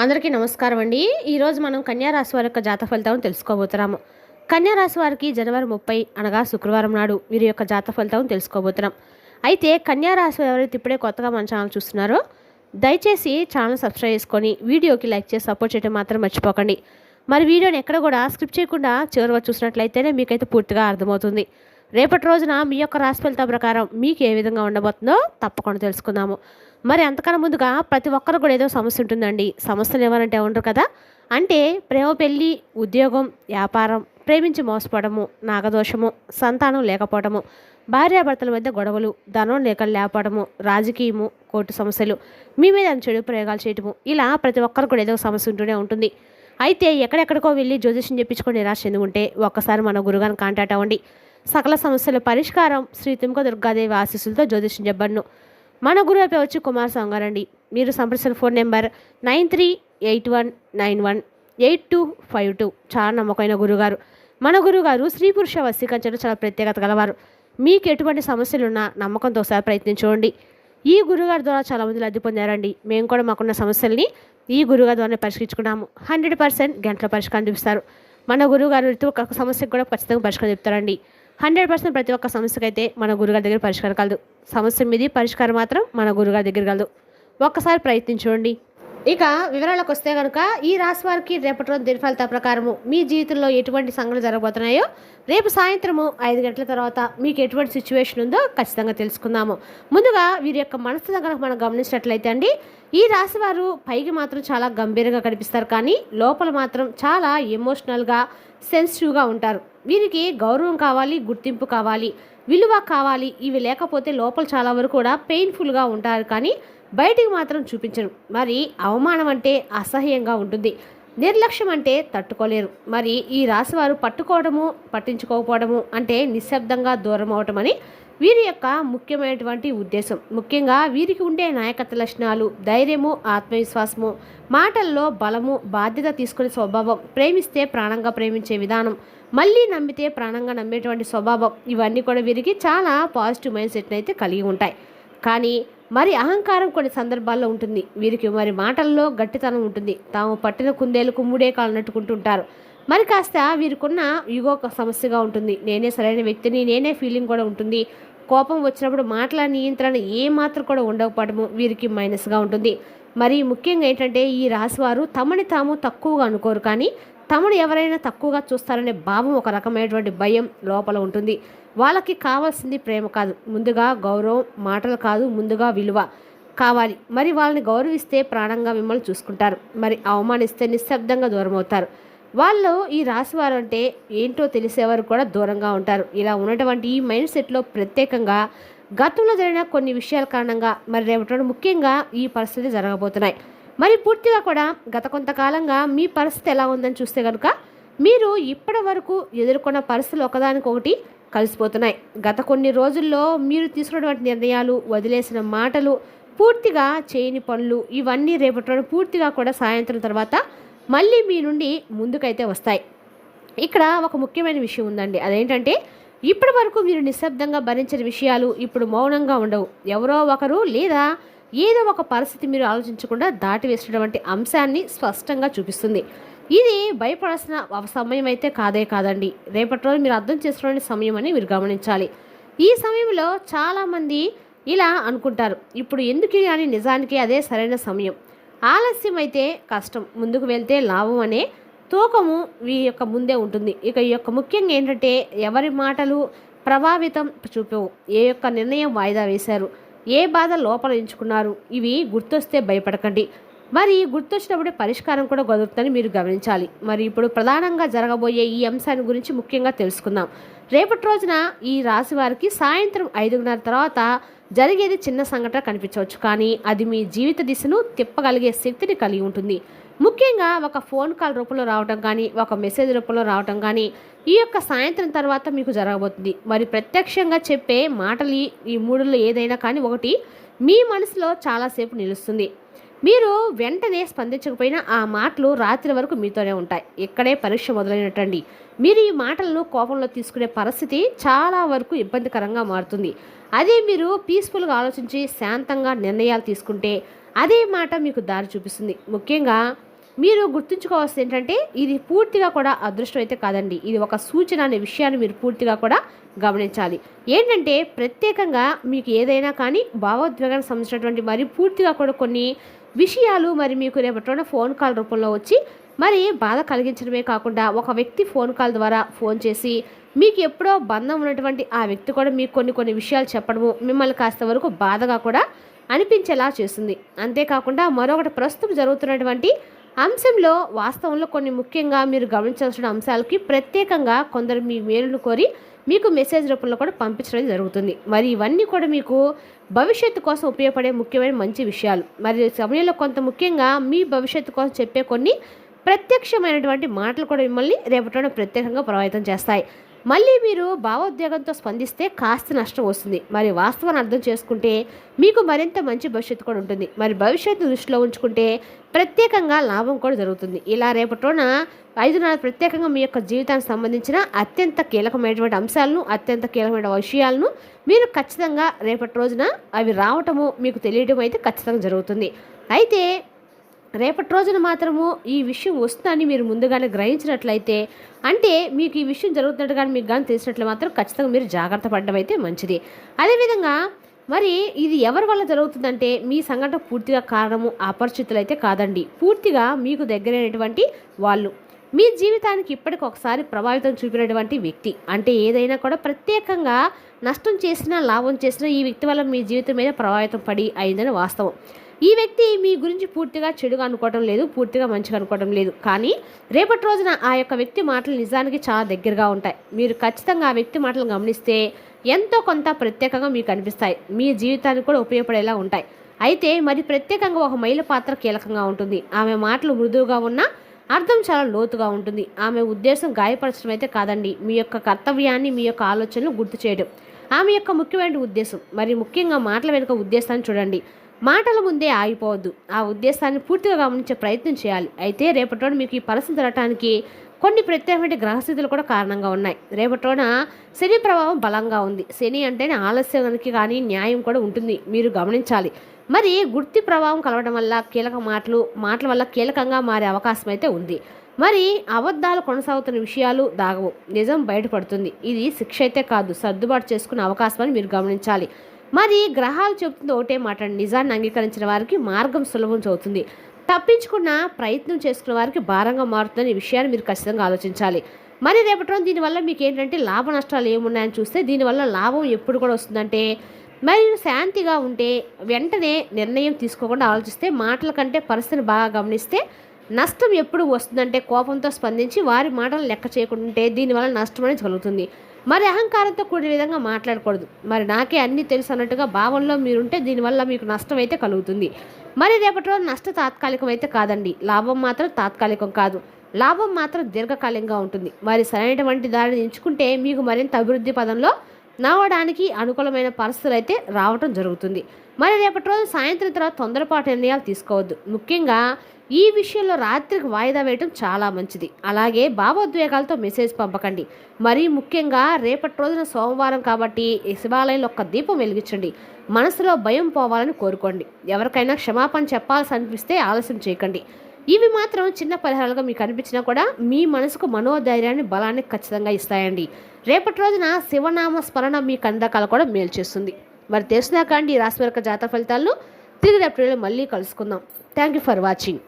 అందరికీ నమస్కారం అండి. ఈరోజు మనం కన్యా రాశి వారి యొక్క జాతక ఫలితాలను తెలుసుకోబోతున్నాము. కన్యా రాశి వారికి జనవరి 30 అనగా శుక్రవారం నాడు వీరి యొక్క జాతక ఫలితాలను తెలుసుకోబోతున్నాం. అయితే కన్యా రాశి ఎవరైతే ఇప్పుడే కొత్తగా మన ఛానల్ చూస్తున్నారో దయచేసి ఛానల్ సబ్స్క్రైబ్ చేసుకొని వీడియోకి లైక్ చేసి సపోర్ట్ చేయడం మాత్రం మర్చిపోకండి. మరి వీడియోని ఎక్కడ కూడా స్కిప్ చేయకుండా చివరిగా చూసినట్లయితేనే మీకైతే పూర్తిగా అర్థమవుతుంది. రేపటి రోజున మీ యొక్క రాశి ఫలితం ప్రకారం మీకు ఏ విధంగా ఉండబోతుందో తప్పకుండా తెలుసుకుందాము. మరి అంతకన్నా ముందుగా ప్రతి ఒక్కరు కూడా ఏదో సమస్య ఉంటుందండి. సమస్యలు ఎవరంటే ఉండరు కదా. అంటే ప్రేమ, పెళ్ళి, ఉద్యోగం, వ్యాపారం, ప్రేమించి మోసపోవడము, నాగదోషము, సంతానం లేకపోవడము, భార్యాభర్తల మధ్య గొడవలు, ధనం లేకపోవడము, రాజకీయము, కోర్టు సమస్యలు, మీ మీద చెడు ప్రయోగాలు చేయటము, ఇలా ప్రతి ఒక్కరు కూడా ఏదో సమస్య ఉంటూనే ఉంటుంది. అయితే ఎక్కడెక్కడికో వెళ్ళి జ్యోతిష్యం చెప్పించుకొని నిరాశ చెందుకుంటే ఒక్కసారి మన గురుగారిని కాంటాక్ట్ అవ్వండి. సకల సమస్యల పరిష్కారం శ్రీ తుమ్క దుర్గాదేవి ఆశీస్సులతో జ్యోతిష్యం చెప్పబడును. మన గురువు పేరు వచ్చి కుమారస్వామి గారండి. మీరు సంప్రదించిన ఫోన్ నెంబర్ 9381918252. చాలా నమ్మకమైన గురుగారు. మన గురుగారు స్త్రీ పురుష వశీకరించడం చాలా ప్రత్యేకత గలవారు. మీకు ఎటువంటి సమస్యలున్నా నమ్మకంతో ఒకసారి ప్రయత్నించుకోండి. ఈ గురుగారి ద్వారా చాలామంది లబ్ధి పొందారండి. మేము కూడా మాకున్న సమస్యల్ని ఈ గురుగారి ద్వారా పరిష్కరించుకున్నాము. 100% గంటల పరిష్కారం చూపిస్తారు. మన గురుగారు ప్రతి ఒక్క సమస్యకు కూడా ఖచ్చితంగా పరిష్కారం చెప్తారండి. 100% ప్రతి ఒక్క సమస్యకైతే మన గురుగారి దగ్గర పరిష్కారం కలదు. సమస్య మీది పరిష్కారం మాత్రం మన గురుగారి దగ్గర కలదు. ఒక్కసారి ప్రయత్నించండి. ఇక వివరాలకు వస్తే కనుక ఈ రాశి వారికి రేపటి రోజు దిన ఫలితాల ప్రకారము మీ జీవితంలో ఎటువంటి సంఘటనలు జరగబోతున్నాయో రేపు సాయంత్రము 5 గంటల తర్వాత మీకు ఎటువంటి సిచ్యువేషన్ ఉందో ఖచ్చితంగా తెలుసుకుందాము. ముందుగా వీరి యొక్క మనసు కనుక మనం గమనించినట్లయితే అండి, ఈ రాశి వారు పైకి మాత్రం చాలా గంభీరంగా కనిపిస్తారు, కానీ లోపల మాత్రం చాలా ఎమోషనల్గా, సెన్సిటివ్గా ఉంటారు. వీరికి గౌరవం కావాలి, గుర్తింపు కావాలి, విలువ కావాలి. ఇవి లేకపోతే లోపల చాలా వరకు కూడా పెయిన్ఫుల్గా ఉంటారు, కానీ బయటికి మాత్రం చూపించరు. మరి అవమానం అంటే అసహ్యంగా ఉంటుంది, నిర్లక్ష్యం అంటే తట్టుకోలేరు. మరి ఈ రాశి వారు పట్టుకోవడము, పట్టించుకోకపోవడము అంటే నిశ్శబ్దంగా దూరం అవటం అని వీరి యొక్క ముఖ్యమైనటువంటి ఉద్దేశం. ముఖ్యంగా వీరికి ఉండే నాయకత్వ లక్షణాలు ధైర్యము, ఆత్మవిశ్వాసము, మాటల్లో బలము, బాధ్యత తీసుకునే స్వభావం, ప్రేమిస్తే ప్రాణంగా ప్రేమించే విధానం, మళ్ళీ నమ్మితే ప్రాణంగా నమ్మేటువంటి స్వభావం, ఇవన్నీ కూడా వీరికి చాలా పాజిటివ్ మైండ్ సెట్ని అయితే కలిగి ఉంటాయి. కానీ మరి అహంకారం కొన్ని సందర్భాల్లో ఉంటుంది. వీరికి మరి మాటల్లో గట్టితనం ఉంటుంది. తాము పట్టిన కుందేలకు మూడే కాళ్ళు నట్టుకుంటుంటారు. మరి కాస్త వీరికున్న ఈగో సమస్యగా ఉంటుంది. నేనే సరైన వ్యక్తిని, నేనే ఫీలింగ్ కూడా ఉంటుంది. కోపం వచ్చినప్పుడు మాటల నియంత్రణ ఏమాత్రం కూడా ఉండకపోవడము వీరికి మైనస్గా ఉంటుంది. మరి ముఖ్యంగా ఏంటంటే ఈ రాశివారు తమని తాము తక్కువగా అనుకోరు, కానీ తమను ఎవరైనా తక్కువగా చూస్తారనే భావం, ఒక రకమైనటువంటి భయం లోపల ఉంటుంది. వాళ్ళకి కావాల్సింది ప్రేమ కాదు, ముందుగా గౌరవం, మాటలు కాదు, ముందుగా విలువ కావాలి. మరి వాళ్ళని గౌరవిస్తే ప్రాణంగా మిమ్మల్ని చూసుకుంటారు. మరి అవమానిస్తే నిశ్శబ్దంగా దూరం అవుతారు. వాళ్ళు ఈ రాశివారు అంటే ఏంటో తెలిసేవారు కూడా దూరంగా ఉంటారు. ఇలా ఉన్నటువంటి ఈ మైండ్ సెట్లో ప్రత్యేకంగా గతంలో జరిగిన కొన్ని విషయాల కారణంగా మరి రేపటి ముఖ్యంగా ఈ పరిస్థితి జరగబోతున్నాయి. మరి పూర్తిగా కూడా గత కొంతకాలంగా మీ పరిస్థితి ఎలా ఉందని చూస్తే కనుక మీరు ఇప్పటి వరకు ఎదుర్కొన్న పరిస్థితులు ఒకదానికొకటి కలిసిపోతున్నాయి. గత కొన్ని రోజుల్లో మీరు తీసుకున్నటువంటి నిర్ణయాలు, వదిలేసిన మాటలు, పూర్తిగా చేయని పనులు, ఇవన్నీ రేపటి పూర్తిగా కూడా సాయంత్రం తర్వాత మళ్ళీ మీ నుండి ముందుకైతే వస్తాయి. ఇక్కడ ఒక ముఖ్యమైన విషయం ఉందండి. అదేంటంటే ఇప్పటి వరకు మీరు నిశ్శబ్దంగా భరించిన విషయాలు ఇప్పుడు మౌనంగా ఉండవు. ఎవరో ఒకరు లేదా ఏదో ఒక పరిస్థితి మీరు ఆలోచించకుండా దాటివేసినటువంటి అంశాన్ని స్పష్టంగా చూపిస్తుంది. ఇది భయపడాల్సిన సమయం అయితే కాదండి. రేపటి రోజు మీరు అర్థం చేసుకునే సమయం అని మీరు గమనించాలి. ఈ సమయంలో చాలామంది ఇలా అనుకుంటారు, ఇప్పుడు ఎందుకు అని. నిజానికి అదే సరైన సమయం. ఆలస్యం అయితే కష్టం, ముందుకు వెళ్తే లాభం అనే తూకము ఈ యొక్క ముందే ఉంటుంది. ఇక ఈ యొక్క ముఖ్యంగా ఏంటంటే ఎవరి మాటలు ప్రభావితం చూపవు, ఏ యొక్క నిర్ణయం వాయిదా వేశారు, ఏ బాధ లోపల ఎంచుకున్నారు, ఇవి గుర్తొస్తే భయపడకండి. మరి గుర్తొచ్చినప్పుడు పరిష్కారం కూడా కుదురుతుందని మీరు గమనించాలి. మరి ఇప్పుడు ప్రధానంగా జరగబోయే ఈ అంశాన్ని గురించి ముఖ్యంగా తెలుసుకుందాం. రేపటి రోజున ఈ రాశి వారికి సాయంత్రం 5:30 తర్వాత జరిగేది చిన్న సంఘటన కనిపించవచ్చు, కానీ అది మీ జీవిత దిశను తిప్పగలిగే శక్తిని కలిగి ఉంటుంది. ముఖ్యంగా ఒక ఫోన్ కాల్ రూపంలో రావటం కానీ, ఒక మెసేజ్ రూపంలో రావటం కానీ ఈ యొక్క సాయంత్రం తర్వాత మీకు జరగబోతుంది. మరి ప్రత్యక్షంగా చెప్పే మాటలు ఈ మూడులో ఏదైనా కానీ ఒకటి మీ మనసులో చాలాసేపు నిలుస్తుంది. మీరు వెంటనే స్పందించకపోయినా ఆ మాటలు రాత్రి వరకు మీతోనే ఉంటాయి. ఇక్కడే పరీక్ష మొదలైనట్టండి. మీరు ఈ మాటలను కోపంలో తీసుకునే పరిస్థితి చాలా వరకు ఇబ్బందికరంగా మారుతుంది. అదే మీరు పీస్ఫుల్గా ఆలోచించి శాంతంగా నిర్ణయాలు తీసుకుంటే అదే మాట మీకు దారి చూపిస్తుంది. ముఖ్యంగా మీరు గుర్తుంచుకోవాల్సింది ఏంటంటే ఇది పూర్తిగా కూడా అదృష్టం అయితే కాదండి. ఇది ఒక సూచన అనే విషయాన్ని మీరు పూర్తిగా కూడా గమనించాలి. ఏంటంటే ప్రత్యేకంగా మీకు ఏదైనా కానీ భావోద్వేగానికి సంబంధించినటువంటి మరి పూర్తిగా కూడా కొన్ని విషయాలు మరి మీకు రేపటి ఫోన్ కాల్ రూపంలో వచ్చి మరి బాధ కలిగించడమే కాకుండా ఒక వ్యక్తి ఫోన్ కాల్ ద్వారా ఫోన్ చేసి మీకు ఎప్పుడో బంధం ఉన్నటువంటి ఆ వ్యక్తి కూడా మీకు కొన్ని విషయాలు చెప్పడము మిమ్మల్ని కాస్త వరకు బాధగా కూడా అనిపించేలా చేస్తుంది. అంతేకాకుండా మరొకటి ప్రస్తుతం జరుగుతున్నటువంటి అంశంలో వాస్తవంలో కొన్ని ముఖ్యంగా మీరు గమనించాల్సిన అంశాలకి ప్రత్యేకంగా కొందరు మీ మేలును కోరి మీకు మెసేజ్ రూపంలో కూడా పంపించడం జరుగుతుంది. మరి ఇవన్నీ కూడా మీకు భవిష్యత్తు కోసం ఉపయోగపడే ముఖ్యమైన మంచి విషయాలు. మరి సమయంలో కొంత ముఖ్యంగా మీ భవిష్యత్తు కోసం చెప్పే కొన్ని ప్రత్యక్షమైనటువంటి మాటలు కూడా మిమ్మల్ని రేపటి ప్రత్యేకంగా ప్రభావితం చేస్తాయి. మళ్ళీ మీరు భావోద్వేగంతో స్పందిస్తే కాస్త నష్టం వస్తుంది. మరి వాస్తవాన్ని అర్థం చేసుకుంటే మీకు మరింత మంచి భవిష్యత్తు కూడా ఉంటుంది. మరి భవిష్యత్తు దృష్టిలో ఉంచుకుంటే ప్రత్యేకంగా లాభం కూడా జరుగుతుంది. ఇలా రేపటిన 5 ప్రత్యేకంగా మీ యొక్క జీవితానికి సంబంధించిన అత్యంత కీలకమైనటువంటి అంశాలను, అత్యంత కీలకమైన విషయాలను మీరు ఖచ్చితంగా రేపటి రోజున అవి రావటము మీకు తెలియడం అయితే ఖచ్చితంగా జరుగుతుంది. అయితే రేపటి రోజున మాత్రము ఈ విషయం వస్తుందని మీరు ముందుగానే గ్రహించినట్లయితే, అంటే మీకు ఈ విషయం జరుగుతున్నట్టుగా మీకు కానీ తెలిసినట్లు మాత్రం ఖచ్చితంగా మీరు జాగ్రత్త పడడం అయితే మంచిది. అదేవిధంగా మరి ఇది ఎవరి వల్ల జరుగుతుందంటే మీ సంఘటన పూర్తిగా కారణము అపరిచితులు అయితే కాదండి. పూర్తిగా మీకు దగ్గరైనటువంటి వాళ్ళు, మీ జీవితానికి ఇప్పటికి ఒకసారి ప్రభావితం చూపినటువంటి వ్యక్తి. అంటే ఏదైనా కూడా ప్రత్యేకంగా నష్టం చేసినా లాభం చేసినా ఈ వ్యక్తి వల్ల మీ జీవితం మీద ప్రభావితం పడి అయిందని వాస్తవం. ఈ వ్యక్తి మీ గురించి పూర్తిగా చెడుగా అనుకోవడం లేదు, పూర్తిగా మంచిగా అనుకోవడం లేదు. కానీ రేపటి రోజున ఆ యొక్క వ్యక్తి మాటలు నిజానికి చాలా దగ్గరగా ఉంటాయి. మీరు ఖచ్చితంగా ఆ వ్యక్తి మాటలు గమనిస్తే ఎంతో కొంత ప్రత్యేకంగా మీకు అనిపిస్తాయి, మీ జీవితానికి కూడా ఉపయోగపడేలా ఉంటాయి. అయితే మరి ప్రత్యేకంగా ఒక మహిళ పాత్ర కీలకంగా ఉంటుంది. ఆమె మాటలు మృదువుగా ఉన్నా అర్థం చాలా లోతుగా ఉంటుంది. ఆమె ఉద్దేశం గాయపరచడం అయితే కాదండి, మీ యొక్క కర్తవ్యాన్ని, మీ యొక్క ఆలోచనలు గుర్తు చేయడం ఆమె యొక్క ముఖ్యమైన ఉద్దేశం. మరి ముఖ్యంగా మాటల వెనుక ఉద్దేశాన్ని చూడండి. మాటల ముందే ఆగిపోవద్దు, ఆ ఉద్దేశాన్ని పూర్తిగా గమనించే ప్రయత్నం చేయాలి. అయితే రేపటి మీకు ఈ పరిస్థితి జరగటానికి కొన్ని ప్రత్యేకమైన గ్రహస్థితులు కూడా కారణంగా ఉన్నాయి. రేపటిన శని ప్రభావం బలంగా ఉంది. శని అంటేనే ఆలస్యానికి కానీ న్యాయం కూడా ఉంటుంది, మీరు గమనించాలి. మరి గుర్తి ప్రభావం కలవడం వల్ల కీలక మాటల వల్ల కీలకంగా మారే అవకాశం అయితే ఉంది. మరి అబద్ధాలు కొనసాగుతున్న విషయాలు దాగవు, నిజం బయటపడుతుంది. ఇది శిక్ష అయితే కాదు, సర్దుబాటు చేసుకునే అవకాశం అని మీరు గమనించాలి. మరి గ్రహాలు చెబుతుంది ఒకటే మాట, నిజాన్ని అంగీకరించిన వారికి మార్గం సులభం అవుతుంది, తప్పించుకున్న ప్రయత్నం చేసుకున్న వారికి భారంగా మారుతుందని ఈ విషయాన్ని మీరు ఖచ్చితంగా ఆలోచించాలి. మరి రేపటి దీనివల్ల మీకు ఏంటంటే లాభ నష్టాలు ఏమున్నాయని చూస్తే దీనివల్ల లాభం ఎప్పుడు కూడా వస్తుందంటే, మరి శాంతిగా ఉంటే వెంటనే నిర్ణయం తీసుకోకుండా ఆలోచిస్తే, మాటల కంటే పరిస్థితిని బాగా గమనిస్తే నష్టం ఎప్పుడు వస్తుందంటే కోపంతో స్పందించి వారి మాటలు లెక్క చేయకుంటే దీనివల్ల నష్టం అనేది కలుగుతుంది. మరి అహంకారంతో కూడిన విధంగా మాట్లాడకూడదు. మరి నాకే అన్నీ తెలుసు అన్నట్టుగా భావంలో మీరుంటే దీనివల్ల మీకు నష్టం అయితే కలుగుతుంది. మరి రేపటి రోజు నష్టం తాత్కాలికం అయితే కాదండి, లాభం మాత్రం తాత్కాలికం కాదు, లాభం మాత్రం దీర్ఘకాలికంగా ఉంటుంది. మరి సరైనటువంటి దారిని ఎంచుకుంటే మీకు మరింత అభివృద్ధి పదంలో నడవడానికి అనుకూలమైన పరిస్థితులు అయితే రావటం జరుగుతుంది. మరి రేపటి రోజు సాయంత్రం తర్వాత తొందరపాటు నిర్ణయాలు తీసుకోవద్దు. ముఖ్యంగా ఈ విషయంలో రాత్రికి వాయిదా వేయటం చాలా మంచిది. అలాగే భావోద్వేగాలతో మెసేజ్ పంపకండి. మరీ ముఖ్యంగా రేపటి రోజున సోమవారం కాబట్టి శివాలయంలో ఒక్క దీపం వెలిగించండి. మనసులో భయం పోవాలని కోరుకోండి. ఎవరికైనా క్షమాపణ చెప్పాల్సి అనిపిస్తే ఆలస్యం చేయకండి. ఇవి మాత్రం చిన్న పరిహారాలుగా మీకు అనిపించినా కూడా మీ మనసుకు మనోధైర్యాన్ని, బలాన్ని ఖచ్చితంగా ఇస్తాయండి. రేపటి రోజున శివనామ స్మరణ మీ కందకాలు కూడా మేలు చేస్తుంది. మరి తెలిసినా కానీ ఈ రాశి వర్గ జాతక ఫలితాలను తిరిగి రేపటి మళ్ళీ కలుసుకుందాం. Thank you for watching.